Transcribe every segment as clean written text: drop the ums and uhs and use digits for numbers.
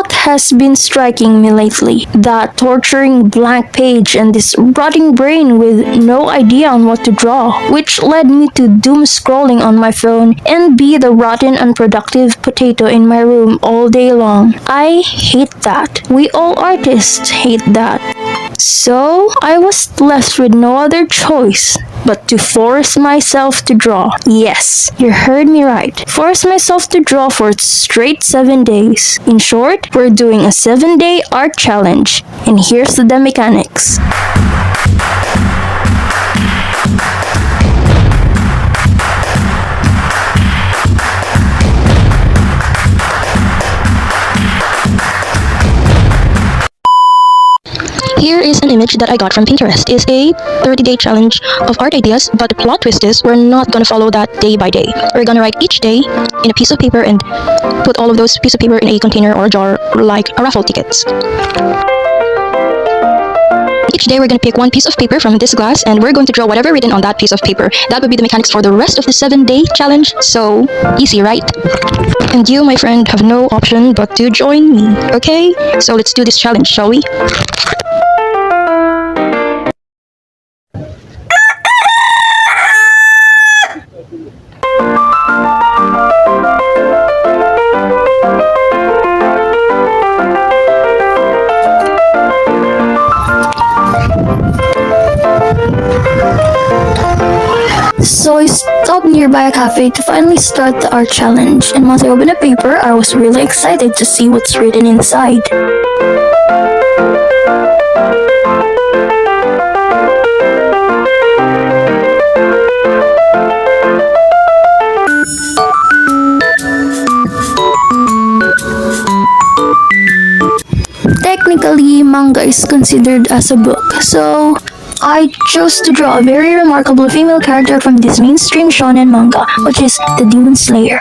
thought has been striking me lately. That torturing blank page and this rotting brain with no idea on what to draw, which led me to doom scrolling on my phone and be the rotten unproductive potato in my room all day long. I hate that. We all artists hate that. So I was left with no other choice but to force myself to draw. Yes, you heard me right. Force myself to draw for straight 7 days. In short, we're doing a 7-day art challenge. And here's the mechanics. Here is an image that I got from Pinterest. It's a 30-day challenge of art ideas, but the plot twist is we're not gonna follow that day by day. We're gonna write each day in a piece of paper and put all of those pieces of paper in a container or a jar like a raffle tickets. Each day we're going to pick one piece of paper from this glass and we're going to draw whatever written on that piece of paper. That would be the mechanics for the rest of the 7-day challenge. So easy, right? And you, my friend, have no option but to join me. Okay? So let's do this challenge, shall we? So I stopped nearby a cafe to finally start the art challenge, and once I opened the paper, I was really excited to see what's written inside. Technically, manga is considered as a book, so I chose to draw a very remarkable female character from this mainstream shonen manga, which is the Demon Slayer.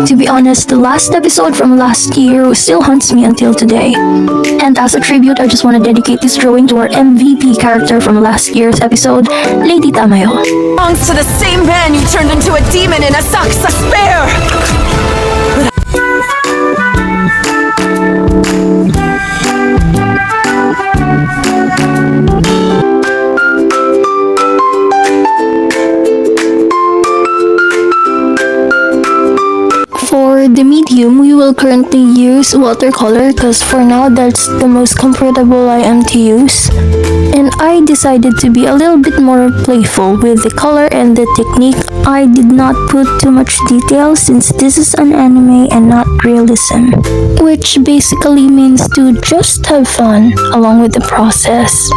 To be honest, the last episode from last year still haunts me until today. And as a tribute, I just want to dedicate this drawing to our MVP character from last year's episode, Lady Tamayo. Belongs to the same man you turned into a demon in a Saksa Spare! For the medium, we will currently use watercolor because for now that's the most comfortable I am to use. And I decided to be a little bit more playful with the color and the technique. I did not put too much detail since this is an anime and not realism, which basically means to just have fun along with the process.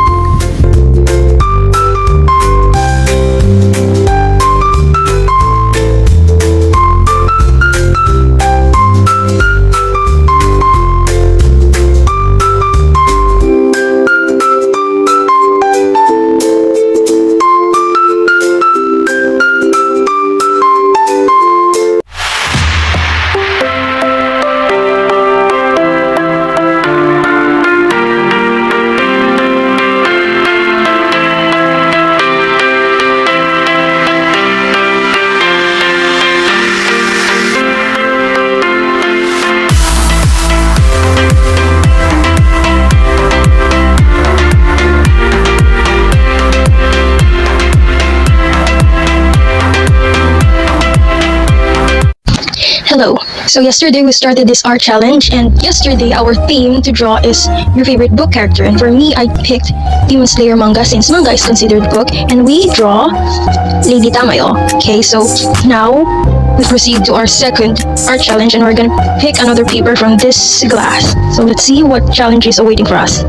Hello. So yesterday we started this art challenge, and yesterday our theme to draw is your favorite book character, and for me I picked Demon Slayer manga since manga is considered book, and we draw Lady Tamayo. Okay, so now we proceed to our second art challenge and we're gonna pick another paper from this glass. So let's see what challenge is awaiting for us.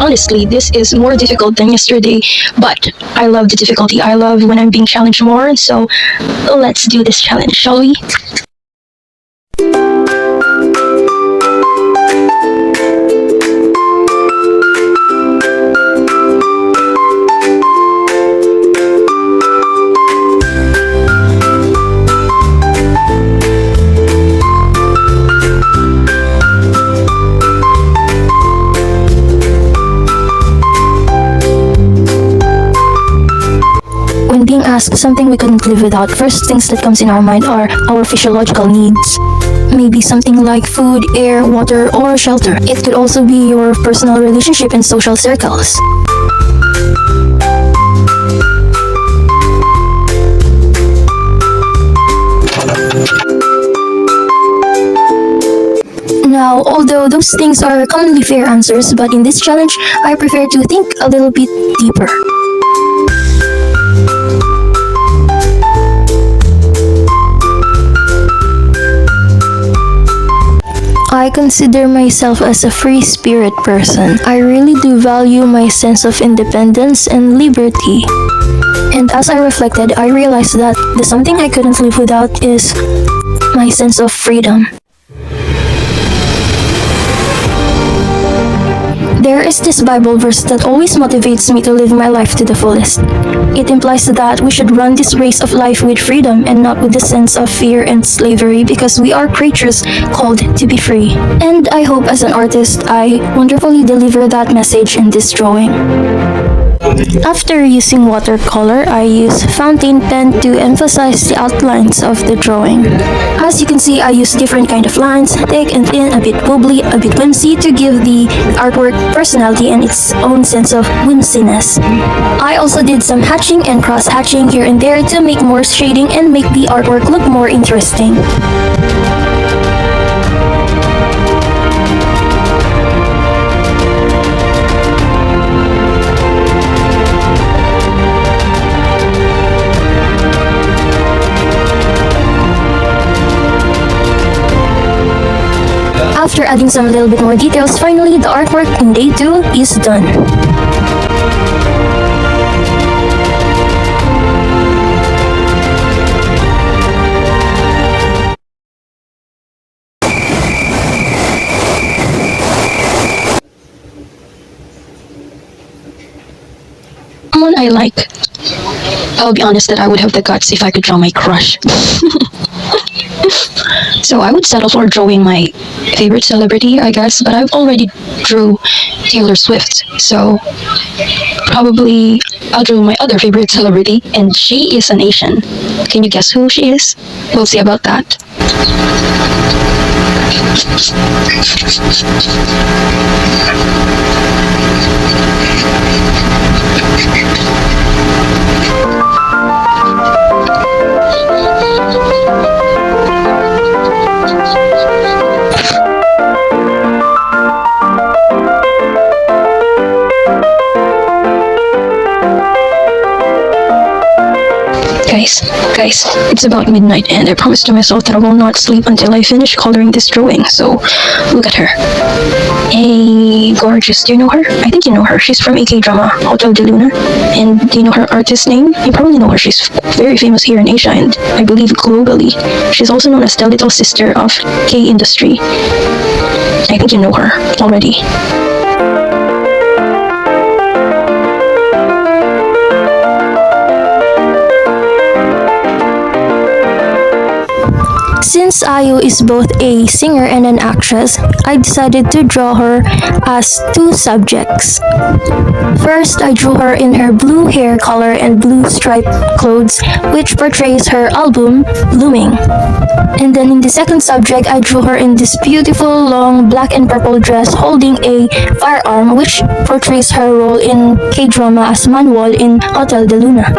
Honestly, this is more difficult than yesterday, but I love the difficulty. I love when I'm being challenged more, so let's do this challenge, shall we? ask, something we couldn't live without, first things that comes in our mind are our physiological needs. Maybe something like food, air, water, or shelter. It could also be your personal relationship and social circles. Now, although those things are commonly fair answers, but in this challenge, I prefer to think a little bit deeper. I consider myself as a free spirit person. I really do value my sense of independence and liberty. And as I reflected, I realized that the something I couldn't live without is my sense of freedom. There is this Bible verse that always motivates me to live my life to the fullest. It implies that we should run this race of life with freedom and not with the sense of fear and slavery, because we are creatures called to be free. And I hope as an artist, I wonderfully deliver that message in this drawing. After using watercolor, I use fountain pen to emphasize the outlines of the drawing. As you can see, I use different kind of lines, thick and thin, a bit wobbly, a bit whimsy, to give the artwork personality and its own sense of whimsiness. I also did some hatching and cross-hatching here and there to make more shading and make the artwork look more interesting. After adding some little bit more details, finally the artwork in day 2 is done. Someone I like. I'll be honest that I would have the guts if I could draw my crush. So I would settle for drawing my favorite celebrity, I guess, but I've already drew Taylor Swift, so probably I'll draw my other favorite celebrity, and she is an Asian. Can you guess who she is? We'll see about that. Guys, it's about midnight and I promised to myself that I will not sleep until I finish coloring this drawing, so look at her. Hey, gorgeous. Do you know her? I think you know her. She's from a K-drama, Hotel de Luna. And do you know her artist name? You probably know her. She's very famous here in Asia and I believe globally. She's also known as the little sister of K-industry. I think you know her already. Since Ayu is both a singer and an actress, I decided to draw her as two subjects. First, I drew her in her blue hair color and blue striped clothes, which portrays her album, Blooming. And then in the second subject, I drew her in this beautiful long black and purple dress holding a firearm, which portrays her role in K-drama as Manuel in Hotel de Luna.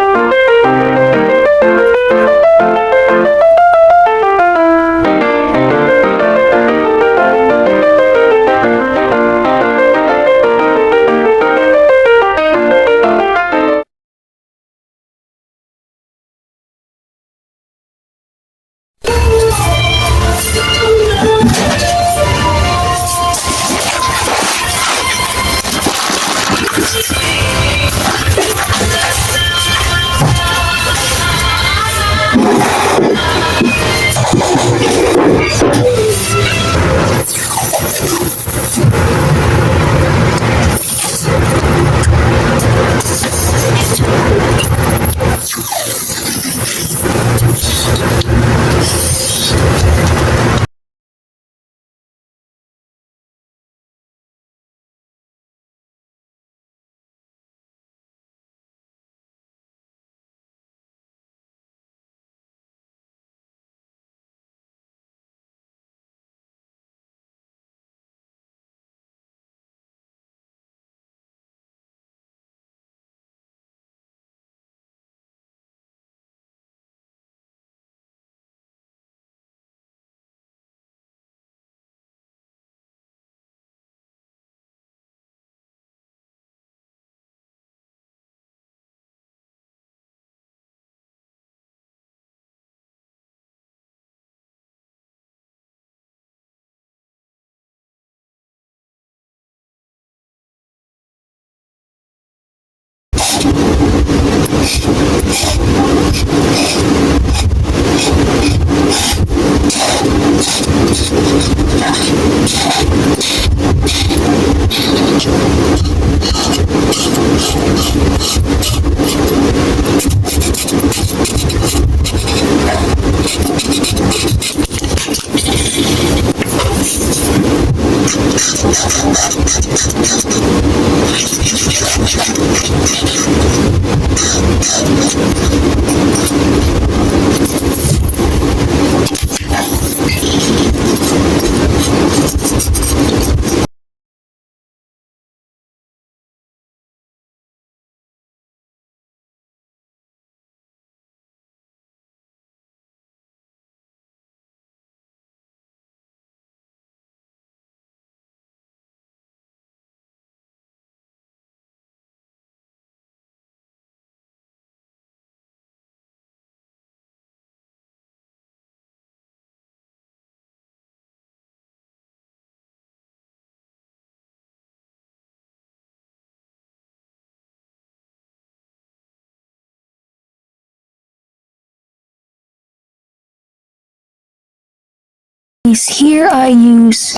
guys, here I use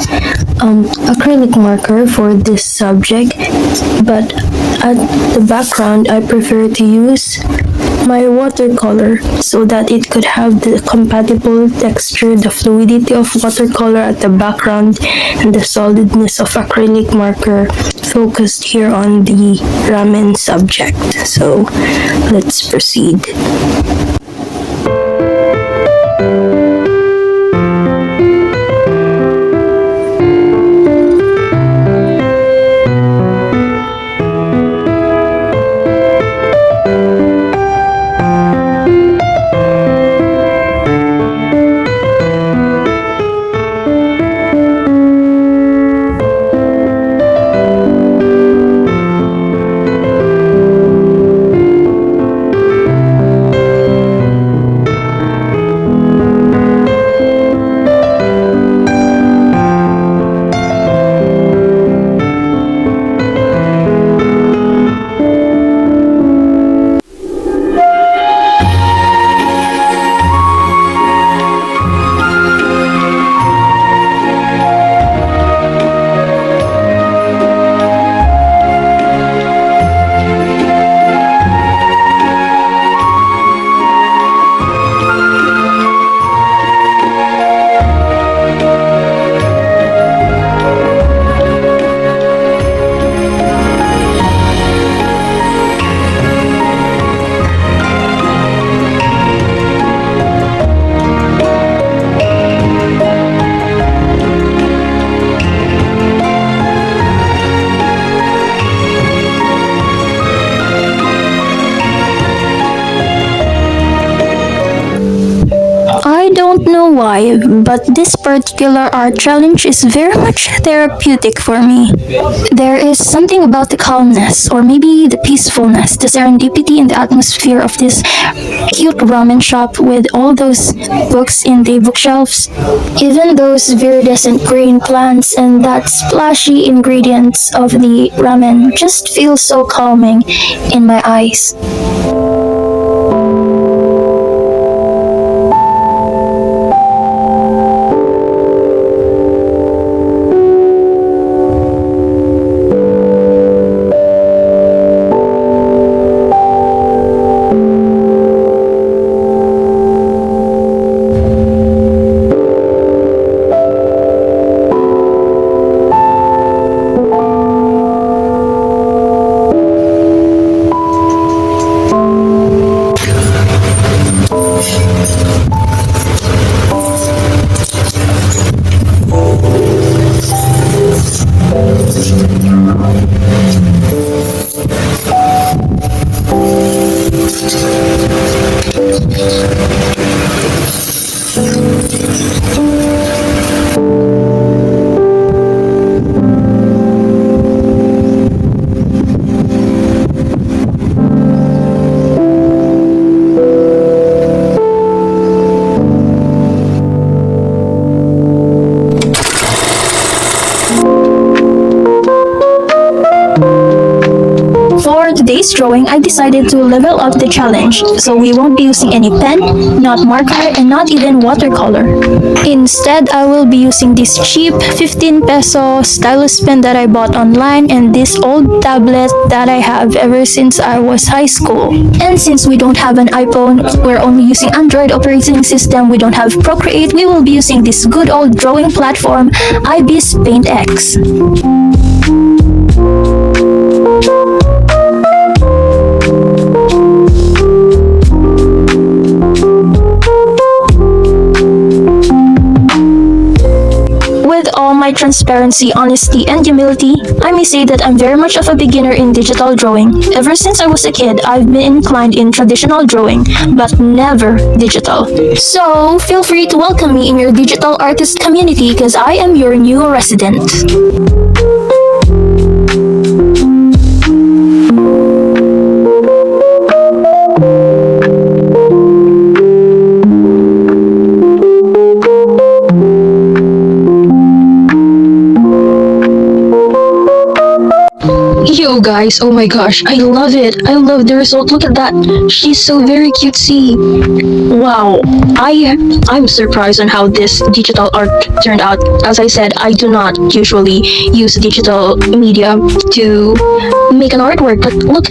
acrylic marker for this subject, but at the background I prefer to use my watercolor so that it could have the compatible texture, the fluidity of watercolor at the background, and the solidness of acrylic marker focused here on the ramen subject. So let's proceed. I don't know why, but this particular art challenge is very much therapeutic for me. There is something about the calmness, or maybe the peacefulness, the serendipity in the atmosphere of this cute ramen shop with all those books in the bookshelves. Even those viridescent green plants and that splashy ingredients of the ramen just feel so calming in my eyes. For today's drawing, I decided to level up the challenge, so we won't be using any pen, not marker, and not even watercolor. Instead, I will be using this cheap 15 peso stylus pen that I bought online and this old tablet that I have ever since I was high school. And since we don't have an iPhone, we're only using Android operating system, we don't have Procreate, we will be using this good old drawing platform, IBIS Paint X. With all my transparency, honesty, and humility, I may say that I'm very much of a beginner in digital drawing. Ever since I was a kid, I've been inclined in traditional drawing, but never digital. So, feel free to welcome me in your digital artist community because I am your new resident. Yo guys, oh my gosh, I love it. I love the result. Look at that. She's so very cutesy. Wow, I'm surprised on how this digital art turned out. As I said, I do not usually use digital media to make an artwork, but look,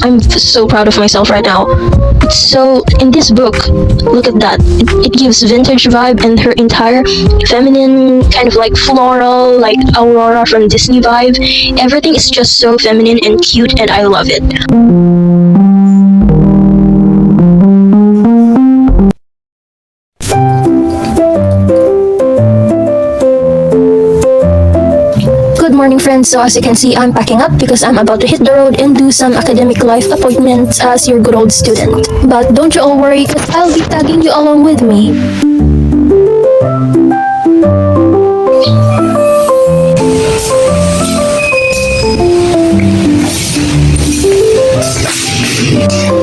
I'm so proud of myself right now. It's so, in this book, look at that. It gives vintage vibe and her entire feminine, kind of like floral, like Aurora from Disney vibe. Everything is just so feminine and cute, and I love it. Good morning, friends. So as you can see, I'm packing up because I'm about to hit the road and do some academic life appointments as your good old student. But don't you all worry, because I'll be tagging you along with me.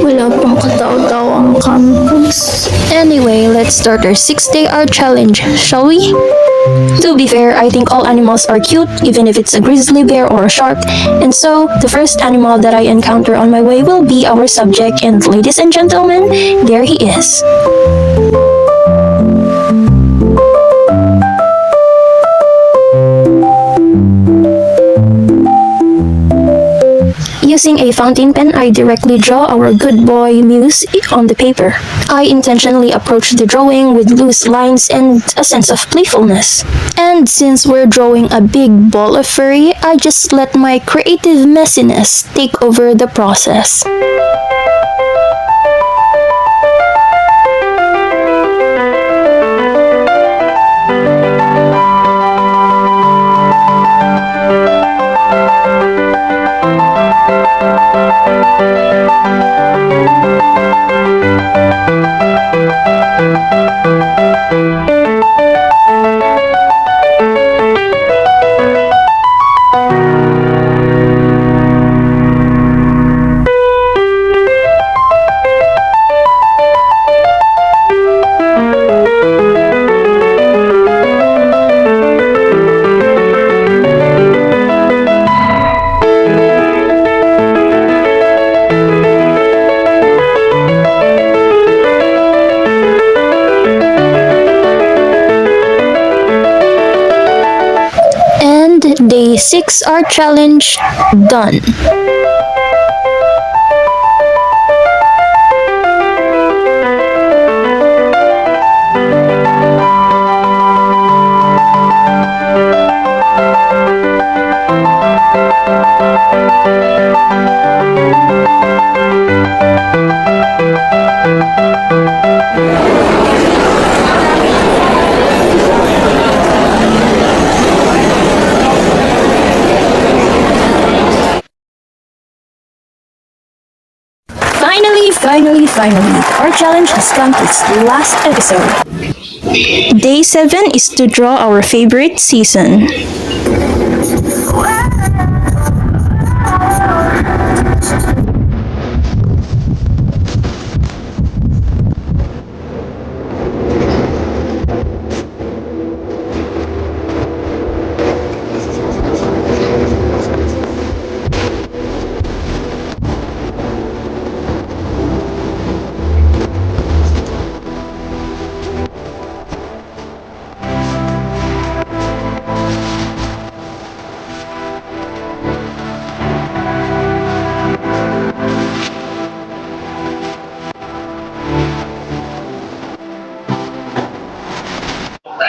Wala pang katao-tao ang campus. Anyway, let's start our 6-day art challenge, shall we? To be fair, I think all animals are cute, even if it's a grizzly bear or a shark. And so, the first animal that I encounter on my way will be our subject, and ladies and gentlemen, there he is. Using a fountain pen, I directly draw our good boy Muse on the paper. I intentionally approach the drawing with loose lines and a sense of playfulness. And since we're drawing a big ball of furry, I just let my creative messiness take over the process. Day 6 art challenge done. Finally, our challenge has come to its last episode. Day 7 is to draw our favorite season.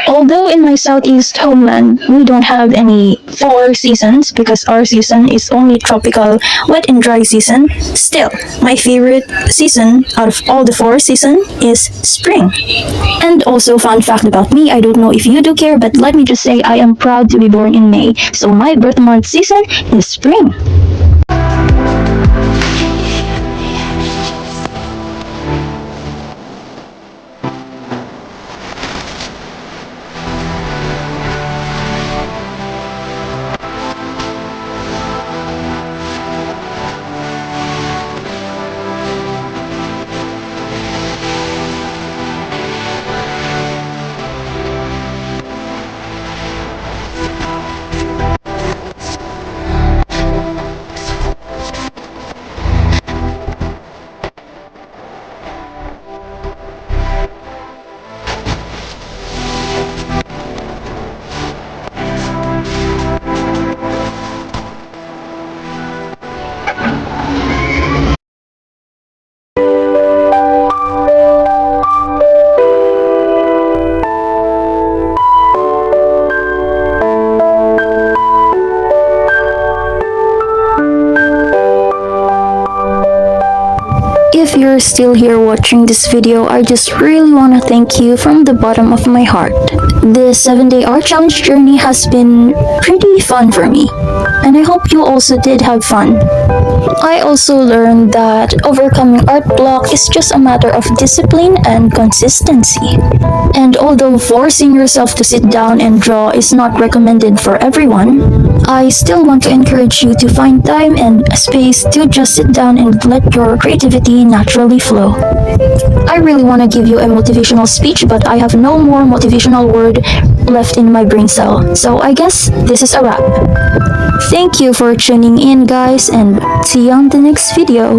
Although in my southeast homeland, we don't have any 4 seasons because our season is only tropical, wet and dry season, still, my favorite season out of all the 4 seasons is spring. And also, fun fact about me, I don't know if you do care, but let me just say I am proud to be born in May, so my birth month season is spring. you're still here watching this video, I just really want to thank you from the bottom of my heart. This 7-day art challenge journey has been pretty fun for me, and I hope you also did have fun. I also learned that overcoming art block is just a matter of discipline and consistency. And although forcing yourself to sit down and draw is not recommended for everyone, I still want to encourage you to find time and space to just sit down and let your creativity naturally flow. I really want to give you a motivational speech, but I have no more motivational word left in my brain cell, so I guess this is a wrap. Thank you for tuning in, guys, and see you on the next video.